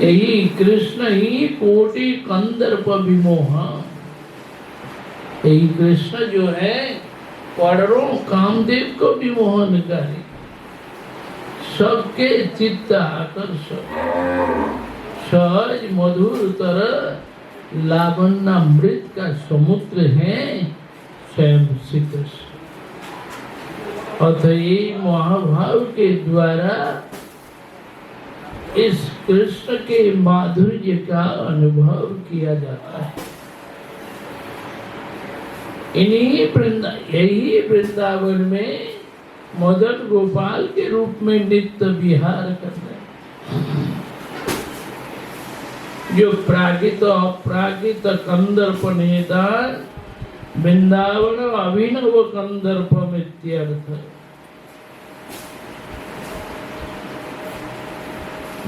यही कृष्ण ही कोटि कंदर्प विमोह। यही कृष्ण जो है करोड़ों कामदेव को विमोहन करे, सबके चित्त आकर्षक, सहज मधुर तरह लावण्यामृत का समुद्र है स्वयं श्री कृष्ण। अतः महाभाव के द्वारा इस कृष्ण के माधुर्य का अनुभव किया जाता है। यही वृंदावन में मदन गोपाल के रूप में नित्य विहार कर रहे, जो प्राकृत अप्राकृत कंदर्प निदान वृंदावन अभिनव कंदर्प इत्यर्थ।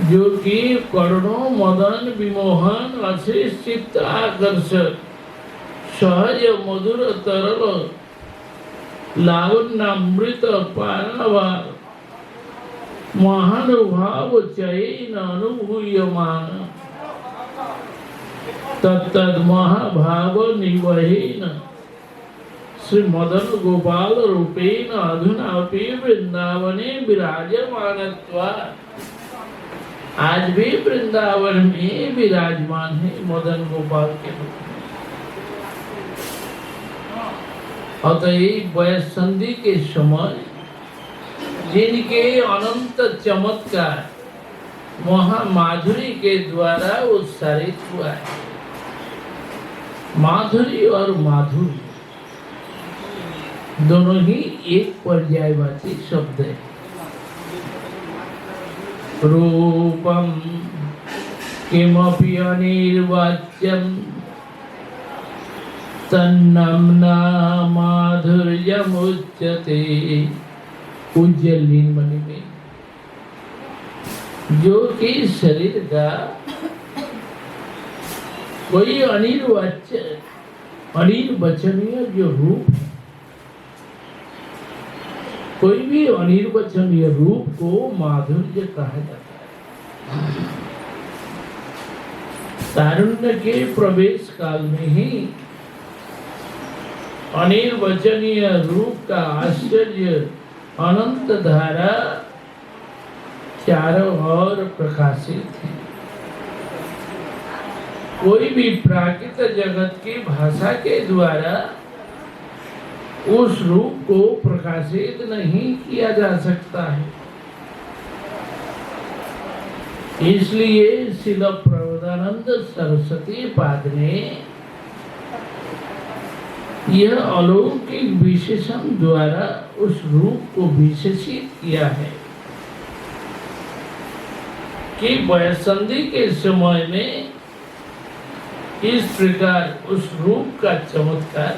जो कि करुणों मदन विमोहन अशेष चित्त आकर्षक सहज मधुर तरल लावण्यामृत पारावार महानुभाव चयन अनुभूयमान तत्तद महाभाव निवहेन श्री मदन गोपाल रूपेण अधुनापि वृंदावने विराजमानत्वात्। आज भी वृंदावन में विराजमान है मदन गोपाल के रूप में। अतः वयस्संधि के समय जिनके अनंत चमत्कार महामाधुरी के द्वारा उत्सारित हुआ है। माधुरी और माधुरी दोनों ही एक पर्यायवाची शब्द है। रूपम किमपि अनिर्वाच्यम तन्नाम्ना माधुर्यमुच्यते। उज्जैन मणि में जो कि शरीर का कोई अनिर्वाच्य अनिर्वचनीय जो रूप है, कोई भी अनिर्वचनीय रूप को माधुर्य कहा जाता है। तारुण्य के प्रवेश काल में ही अनिर्वचनीय रूप का आश्चर्य अनंत धारा चारों ओर प्रकाशित है। कोई भी प्राकृत जगत की भाषा के द्वारा उस रूप को प्रकाशित नहीं किया जा सकता है। इसलिए श्रील प्रबोधानंद सरस्वती पाद ने यह अलौकिक विशेषण द्वारा उस रूप को विशेषित किया है कि वयस्संधि के समय में इस प्रकार उस रूप का चमत्कार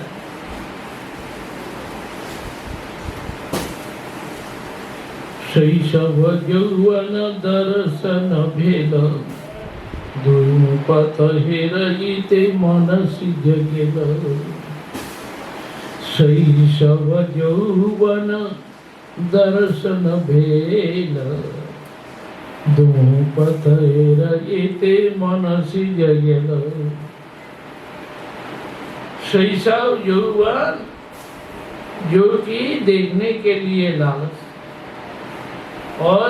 शैशव यौवन दर्शन भेल दुपथ हेरइते मनसि जगेल। शैशव यौवन दर्शन भेल दुपथ हेरइते मनसि जगेल। शैशव यौवन जो कि देखने के लिए लालच और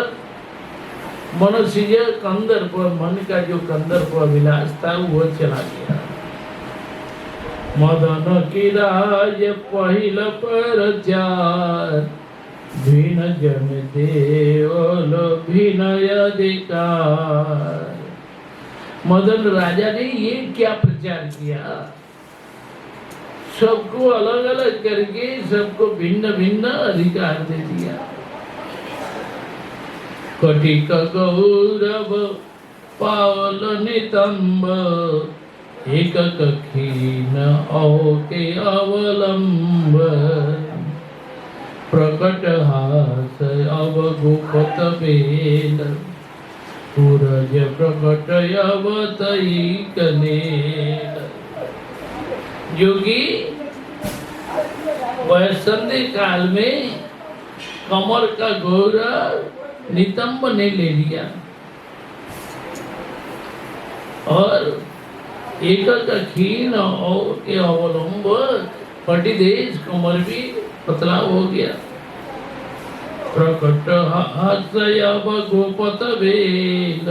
मनुष्य कंदर्प मन का जो कंदर्प विलास था वो चला गया। मदन की राज पहिल पर चार भिन जन देवल भिनय अधिकार। मदन राजा ने ये क्या प्रचार किया, सबको अलग अलग करके सबको भिन्न भिन्न अधिकार दे दिया। कटिक गौरव पावल नितंब एक कखीन औके अवलंब। प्रकट हास अवगुपत बेल सूरज प्रकट अवतईक नेल। योगी वयस्संधि काल में कमर का गौरव नितंब ने ले लिया। और एक क्षीण और के अवलंब पटिदेश कमर भी पतला हो गया। प्रकट हर्षयब गोपत वेल,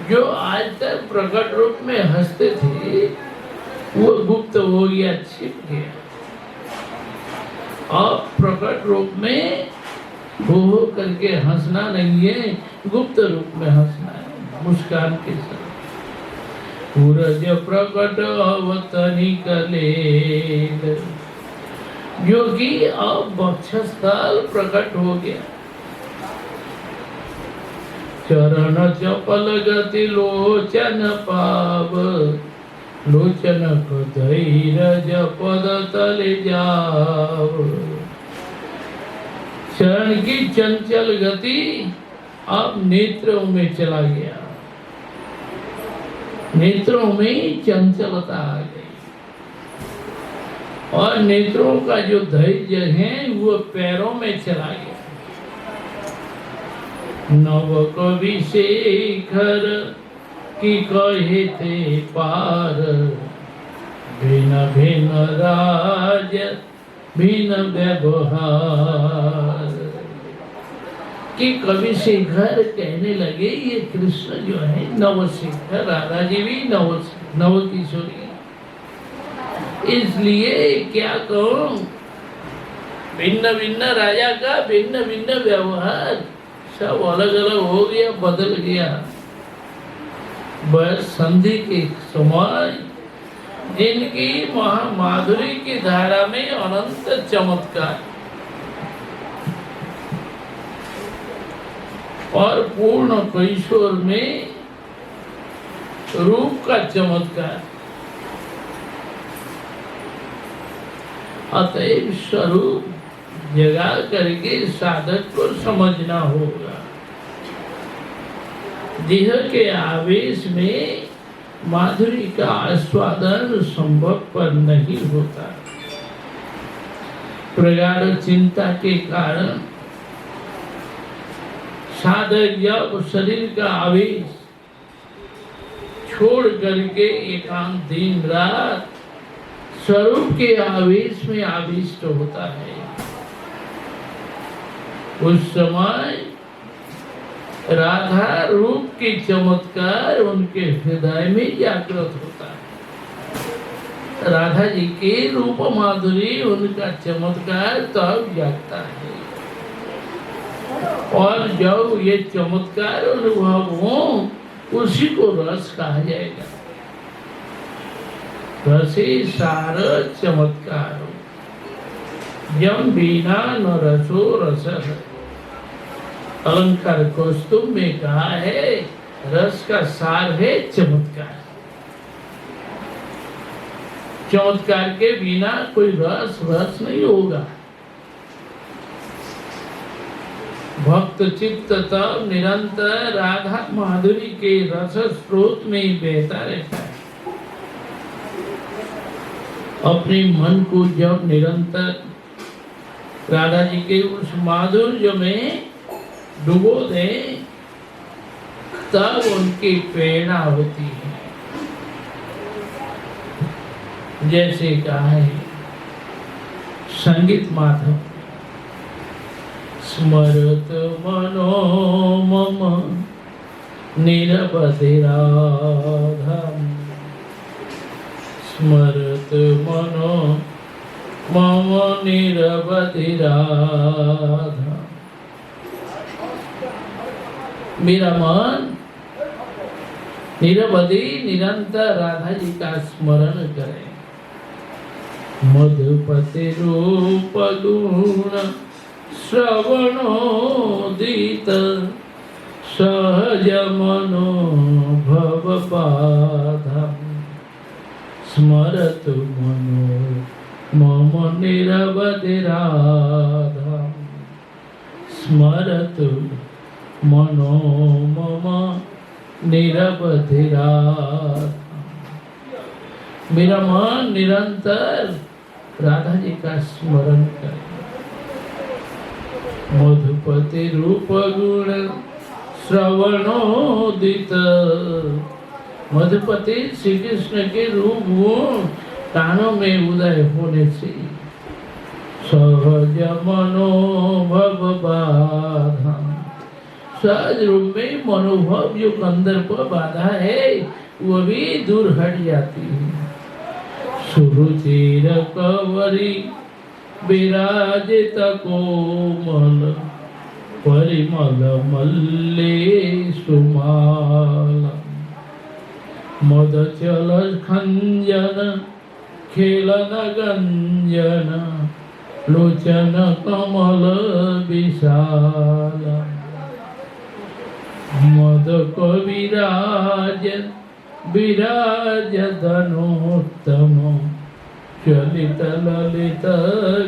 जो आज तक प्रकट रूप में हंसते थे वो गुप्त हो गया, छिप गया। अब प्रकट रूप में हो करके हंसना नहीं है, गुप्त रूप में हंसना है, मुस्कान के साथ। सूरज प्रकट अवतनी कलेल, जो कि अब वक्षस्थल प्रकट हो गया। चरण चपल गति लोचन पाव, लोचन को धैर्य पद तले जाओ। चरण की चंचल गति अब नेत्रों में चला गया, नेत्रों में चंचलता आ गई, और नेत्रों का जो धैर्य है वो पैरों में चला गया। नव कवि शेखर की कहे थे पार, भिन्न भिन्न राज भिन्न व्यवहार। कि कवि शेखर कहने लगे ये कृष्ण जो है नवशेखर, राधा जी भी नव किशोरी, इसलिए क्या कहूं, भिन्न भिन्न राजा का भिन्न भिन्न व्यवहार, सब अलग अलग हो गया, बदल गया। बस संधि के समय जिनकी महामाधुरी की धारा में अनंत चमत्कार और पूर्ण कैशोर में रूप का चमत्कार, अतएव स्वरूप जगा करके साधक को समझना होगा। देह के आवेश में माधुरी का आस्वादन संभव पर नहीं होता। प्रगाढ़ चिंता के कारण साधक जब शरीर का आवेश छोड़ करके एकांत दिन रात स्वरूप के आवेश में आविष्ट होता है, उस समय राधा रूप के चमत्कार उनके हृदय में जागृत होता है। राधा जी के रूप माधुरी उनका चमत्कार तब जागता है, और जब ये चमत्कार अनुभव हो उसी को रस कहा जाएगा। रसे सार चमत्कार, यम बिना न रसो रस। अलंकार कौस्तुभ में कहा है रस का सार है चमत्कार। चमत्कार के बिना कोई रस नहीं होगा। भक्त चित्त तब निरंतर राधा माधुरी के रस स्रोत में ही बहता रहता है। अपने मन को जब निरंतर राधा जी के उस माधुर्य में डुबो दे, तब उनकी प्रेरणा होती है। जैसे कहा है संगीत माधव, स्मरत मनो मम निरवधि राधा, स्मरत मनो मम निरवधि राधा। मेरा मन निरवधि निरंतर राधा जी का स्मरण करे। मधुपति रूप गुण श्रवणोदित, सहज मनोभव बाधा, स्मरतु मनो मम निरवधि राधा, स्मरतु मनो मम निरवधि राधा। मेरा मन निरंतर राधा जी का स्मरण करे। मधुपति रूप गुण श्रवणोदित, मधुपति श्री कृष्ण के रूप गुण कानों में उदय होने से सहज मनोभव बाधा, सहज रूप में मनोभव जो अंदर पर बाधा है वो भी दूर हट जाती है। सुरुचिर कवरी विराजित कोमल परिमल मल्ले सुमाल, मद चल खंजन खेलन गंजन लोचन कमल विशाल, मद कविराज विराज धनोत्तम चलित ललित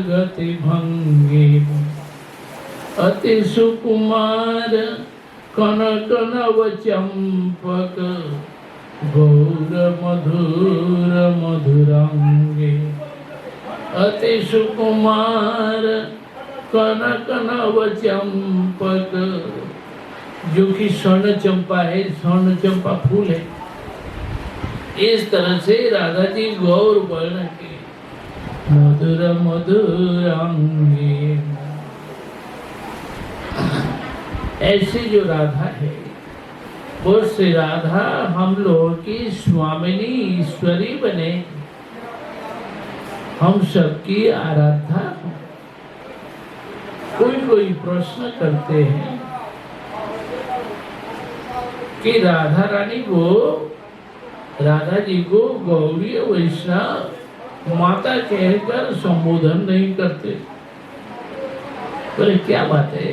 गति भंगी, अति सुकुमार कनक नव चंपक गौर मधुर मधुरांगे, अति सुकुमार कनक नव चंपक, जो कि स्वर्ण चंपा है, स्वर्ण चंपा फूल है। इस तरह से राधा जी गौर वर्ण के मधुर मधुरांगे, ऐसी जो राधा है वो श्री राधा हम लोगों की स्वामिनी ईश्वरी बने, हम सबकी आराध्या। कोई प्रश्न करते हैं कि राधा रानी को, राधा जी को गौरी वैष्णव माता कहकर संबोधन नहीं करते। बोले क्या बात है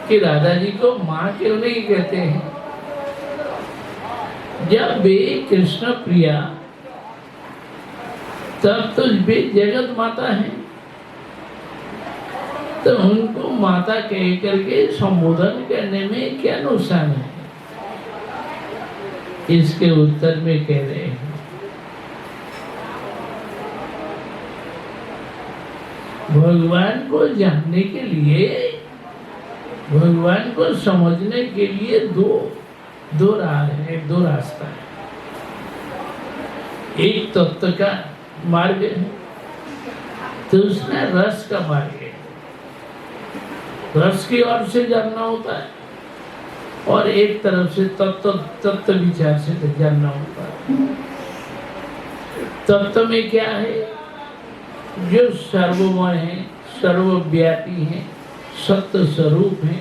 कि राधा जी को माँ क्यों नहीं कहते हैं? जब वे कृष्ण प्रिया तब तो वे जगत माता है, तो उनको माता कह करके संबोधन करने में क्या नुकसान है? इसके उत्तर में कह रहे हैं भगवान को जानने के लिए, भगवान को समझने के लिए दो राह है, दो रास्ता है। एक तत्व का मार्ग है, दूसरा रस का मार्ग है। रस की ओर से जानना होता है और एक तरफ से तत्व विचार से जानना होता है। तत्व में क्या है? जो सर्वमय है, सर्वव्यापी है, सत्य स्वरूप है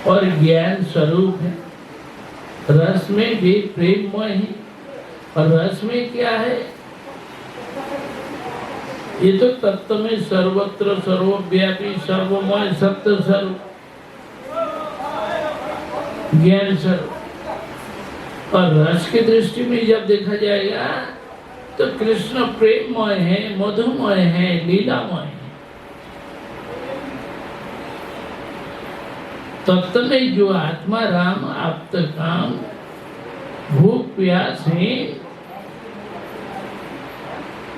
और ज्ञान स्वरूप है। रस में भी प्रेममय है और रस में क्या है? ये तो तत्व में सर्वत्र सर्वव्यापी सर्वमय सत्य स्वरूप ज्ञान स्वरूप। और रस की दृष्टि में जब देखा जाएगा तो कृष्ण प्रेममय है, मधुमय है, लीलामय है। तत्व में जो आत्मा राम आप्त काम भूख प्यास है,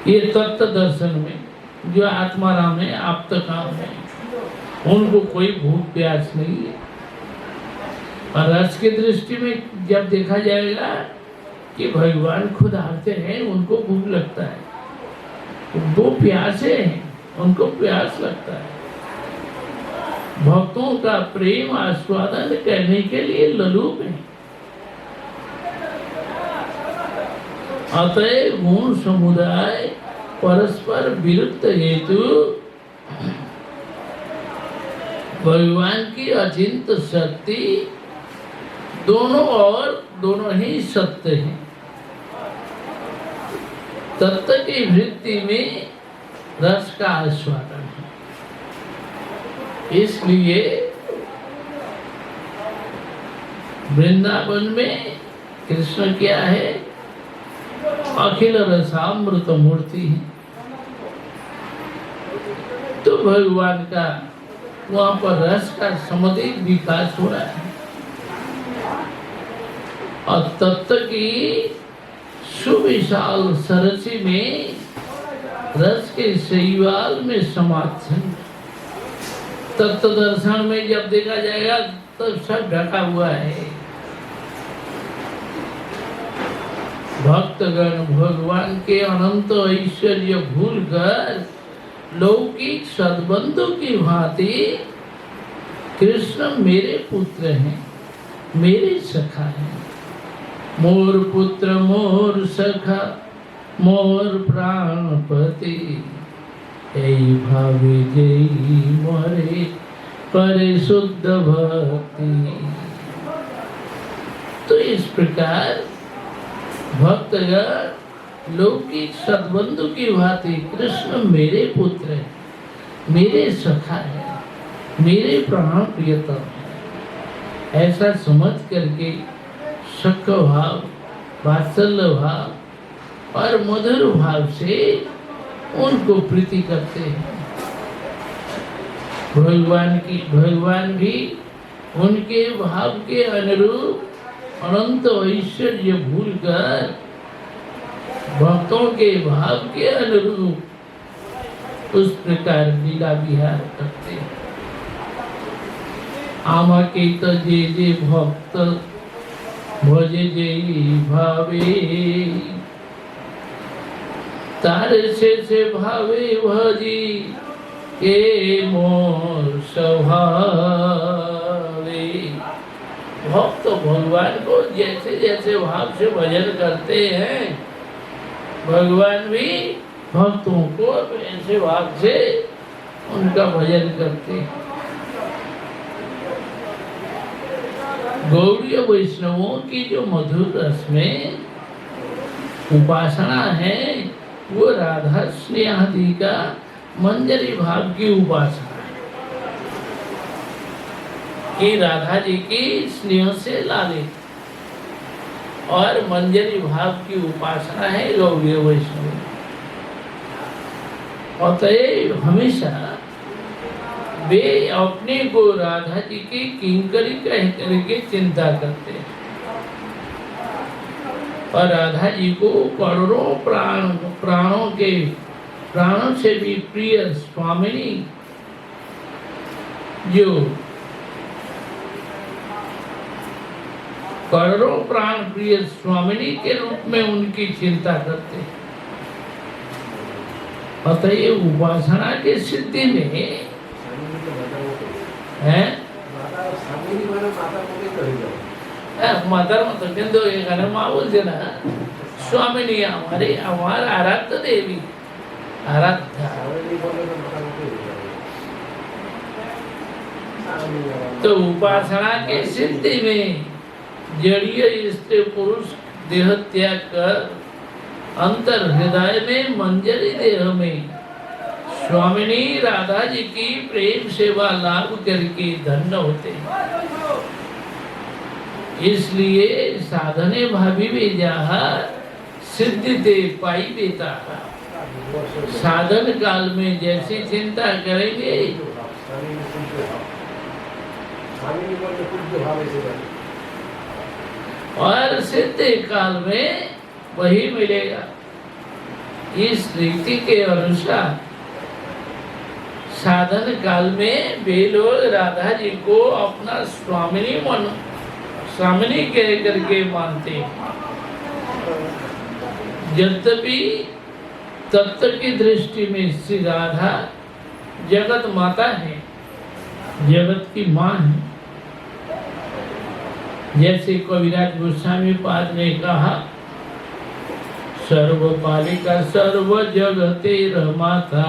ये तत्व दर्शन में जो आत्मा राम है, आप्त काम है, उनको कोई भूख प्यास नहीं है। और रस की दृष्टि में जब देखा जाएगा कि भगवान खुद आते हैं, उनको भूख लगता है, वो प्यासे हैं, उनको प्यास लगता है। भक्तों का प्रेम आस्वादन करने के लिए ललूप है। अतएव गुण समुदाय परस्पर विरुद्ध हेतु भगवान की अचिंत शक्ति दोनों और दोनों ही सत्य हैं। तत्व की वृत्ति में रस का आस्वादन है। इसलिए वृंदावन में कृष्ण क्या है? अखिल रसामृत मूर्ति है। तो भगवान का वहां पर रस का समधिक विकास हो रहा है और तत्व की सुविशाल सरसी में रस के शैवाल में समाधि। तत्व दर्शन में जब देखा जाएगा तो सब ढका हुआ है। भक्तगण भगवान के अनंत ऐश्वर्य भूलकर लौकिक सद्बंधु की भांति कृष्ण मेरे पुत्र हैं, मेरे सखा हैं। मोर पुत्र मोर सखा मोर प्राणपति, यही भावे जई मोरे परे शुद्ध भक्ति। तो इस प्रकार भक्तगण लौकिक सद्बंधु की भांति कृष्ण मेरे पुत्र है, मेरे सखा है, मेरे प्राण प्रियतम है, ऐसा समझ करके सख भाव, वात्सल्य भाव और मधुर भाव से उनको प्रीति करते हैं। भगवान भी उनके भाव के अनुरूप अनंत ऐश्वर्य भूलकर भक्तों के भाव के अनुरूप उस प्रकार लीला विहार करते हैं। आमा के तजे जे भक्त भजे जे भावे, तारे से भावे भजी के मोर स्वभावे। भक्त भगवान को जैसे जैसे भाव से भजन करते हैं, भगवान भी भक्तों को ऐसे भाव से उनका भजन करते हैं। गौड़ीय वैष्णवों की जो मधुर रस में उपासना है वो राधा स्नेहादि का मंजरी भाव की उपासना है कि राधा जी की स्नेह से लाले, और मंजरी भाव की उपासना है गौड़ीय वैष्णव। अतएव हमेशा वे अपने को राधा जी की किंकरी कह करके चिंता करते हैं, और राधा जी को करोड़ों प्राणों के प्राणों से भी प्रिय स्वामिनी जो करोड़ों प्राण प्रिय स्वामिनी के रूप में उनकी चिंता करते हैं। अतएव उपासना के सिद्धि में है माता किंतु एखाने माँ बोलते ना स्वामिनी हमारी हमारा आराध्य देवी आराध्या। तो उपासना के सिद्धि में जड़ीय स्त्री पुरुष देह त्याग कर अंतर हृदय में मंजरी देह में स्वामिनी राधा जी की प्रेम सेवा लाभ करके धन्य होते हैं। इसलिए साधने भाभी भी जहाँ सिद्धि दे पाई बेता, साधन काल में जैसी चिंता करेंगे और सिद्धि काल में वही मिलेगा। इस रीति के अनुसार साधन काल में वे लोग राधा जी को अपना स्वामिनी कह करके मानते हैं। यद्यपि तत्व की दृष्टि में श्री राधा जगत माता है, जगत की माँ है। जैसे कविराज गोस्वामी पाद ने कहा, सर्वपालिका सर्व जगतेर माता,